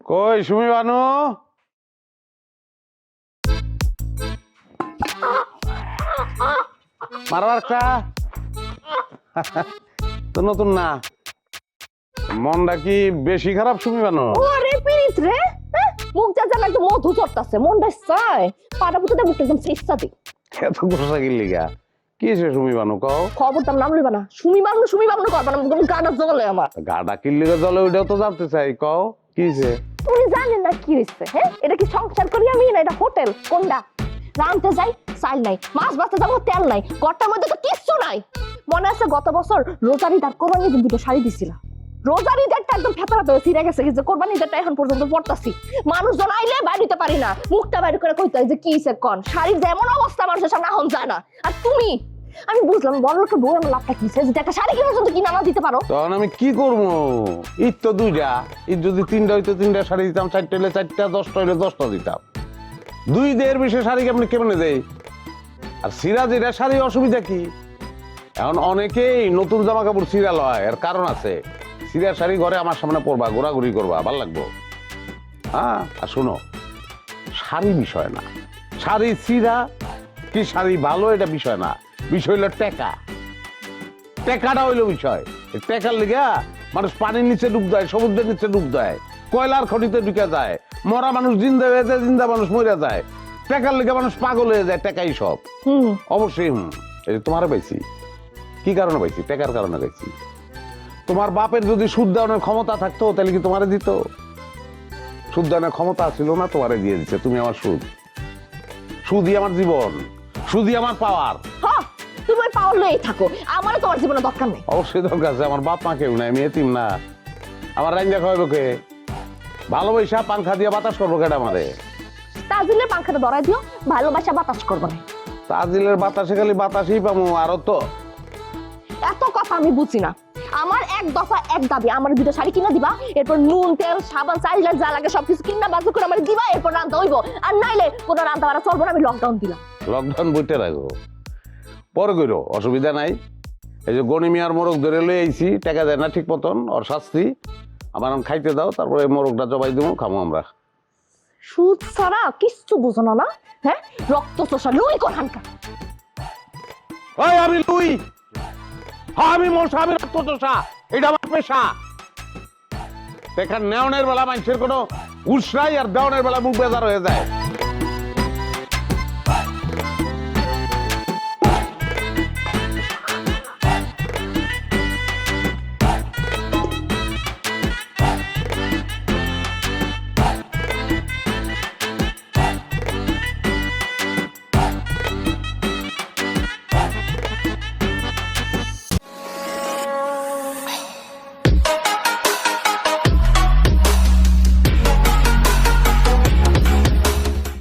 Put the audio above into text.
কই সুমি বানু? মারবার একটা তো নতুন না, মনটা কি বেশি খারাপ সুমি বানু? ওরে পিরিত রে, মুখ যা যা একদম মধু চটতাছে, মনটা চায় পাটা পুঁতে মুখটা একদম চেষ্টা দি। এত গোসা গিল্লি গা কি হয়েছে সুমি বানু কও? খবরদার নাম লইবা না, সুমি বাবনু করবা না, গাটা জ্বলে আমার। গাডা কিল্লি জলে ওইটাও তো জানতে চাই, কও কি হয়েছে? উনি জানেন না কি হয়েছে? হ্যাঁ, এটা কি সংসার করি আমি, না এটা হোটেল? কোনটা? রানতে যাই চাল নাই, মাছ বাঁচতে যাবো তেল নাই, ঘরটার মধ্যে তো কিচ্ছু নাই। মনে আছে গত বছর রোজারি দাঁড় কোরবানি দিন দুটো শাড়ি দিছিল, রোজারি দাঁড়টা একদম ফেতা ফেতা ছিঁড়ে গেছে, যে কোরবানি দাঁড়টা এখন পর্যন্ত পড়তাছি। মানুষজন আইলে বাড়িতে পারি না, মুখটা বাইরে করে কইতে হয় যে কি হয়েছে কন। শাড়ির যেমন অবস্থা মানুষের সামনে এখন যায় না। আর তুমি, আমি বুঝলাম বড় লোকের বউ আমার লাভটা কিসে, যদি একটা শাড়ি কিনে পর্যন্ত কিনা না দিতে পারো। তখন আমি কি করবো? ঈদ তো দুইটা, ঈদ যদি তিনটা হইতো তিনটা শাড়ি দিতাম, চারটা হইলে চারটা, 10টা হইলে 10টা দিতাম। 2 বিশেষ শাড়ি কেমনি কেমনে দেয়? আর সিরা যেটা শাড়ি অসুবিধা কি? এখন অনেকেই নতুন জামা কাপড় সিরা লয়, এর কারণ আছে। সিরার শাড়ি ঘরে আমার সামনে পরবা, ঘোরাঘুরি করবা, ভাল লাগবো। হ্যাঁ, আর শোনো, শাড়ি বিষয় না, শাড়ি সিরা কি শাড়ি ভালো এটা বিষয় না, বিষয় হইলো টেকা। টেকাটা হইলো বিষয়। টেকার লিগা মানুষ পানির নিচে ডুব দেয়, সমুদ্রের নিচে ডুব দেয়, কয়লার খনিতে ঢুকে যায়, মরা মানুষ জিন্দা হয়ে যায়, জিন্দা মানুষ মরে যায়। টেকার লিগা মানুষ পাগল হয়ে যায়, টেকাই সব। অবশ্যই এই তোমারও পাইছি। কি কারণে পাইছি? টেকার কারণে পাইছি। তোমার বাপের যদি সুদ দেওয়ার ক্ষমতা থাকতো তাহলে কি তোমারে দিত? সুদ দেওয়ার ক্ষমতা ছিল না, তোমারে দিয়ে দিচ্ছে। তুমি আমার সুদ, সুদই আমার জীবন, সুদই আমার পাওয়ার। তুমি ওই পাওয়ার লয়েই থাকো, আমারও তোমার জীবনে দরকার নেই। অবশ্যই দরকার আছে। আমার বাপ মা কেউ নাই, আমি এতিম না। আমার রাঞ্জা খাওয়াবো কে? ভালোবাসা পাংখা দিয়ে বাতাস করবো কেটা আমারে? তাজিলের পাংখাটা ধরাই দিও, ভালোবাসা বাতাস করবো না। তাজিলের বাতাসে খালি বাতাসই পাবো, আরো তো এত কথা আমি বুঝি না। আমার এক দফা এক দাবি, আমার দুটো শাড়ি কিনে দিবা, এরপর নুন তেল সাবান চাল যা লাগে সবকিছু কিনা বাজু করে আমার দিবা, এরপর রান্না হইব। আর নাইলে কোনো রান্না বাড়া চলবো না, আমি লকডাউন দিলাম। লকডাউন বইতে রাখো, পরে করো, অসুবিধা নাই। এই যে গনি মিয়ার মোরগ ধরে লই আইছি, টাকা দেয় না ঠিক মতন, ওর শাস্তি। আমার খাইতে দাও, তারপরে মোরগটা জবাই দেবো, খামো আমরা। সুদ ছাড়া কিচ্ছু বুঝো না না? হ্যাঁ, রক্ত চোষা লুই কোনখানকার। ওই আমি লুই, আমি মশা, আমি রক্তচোষা, এটা আমার পেশা। দেখা নেওয়ানের বেলা মানুষের কোনো উৎসাহ, আর দেওয়ানের বেলা মুখ বেজার হয়ে যায়।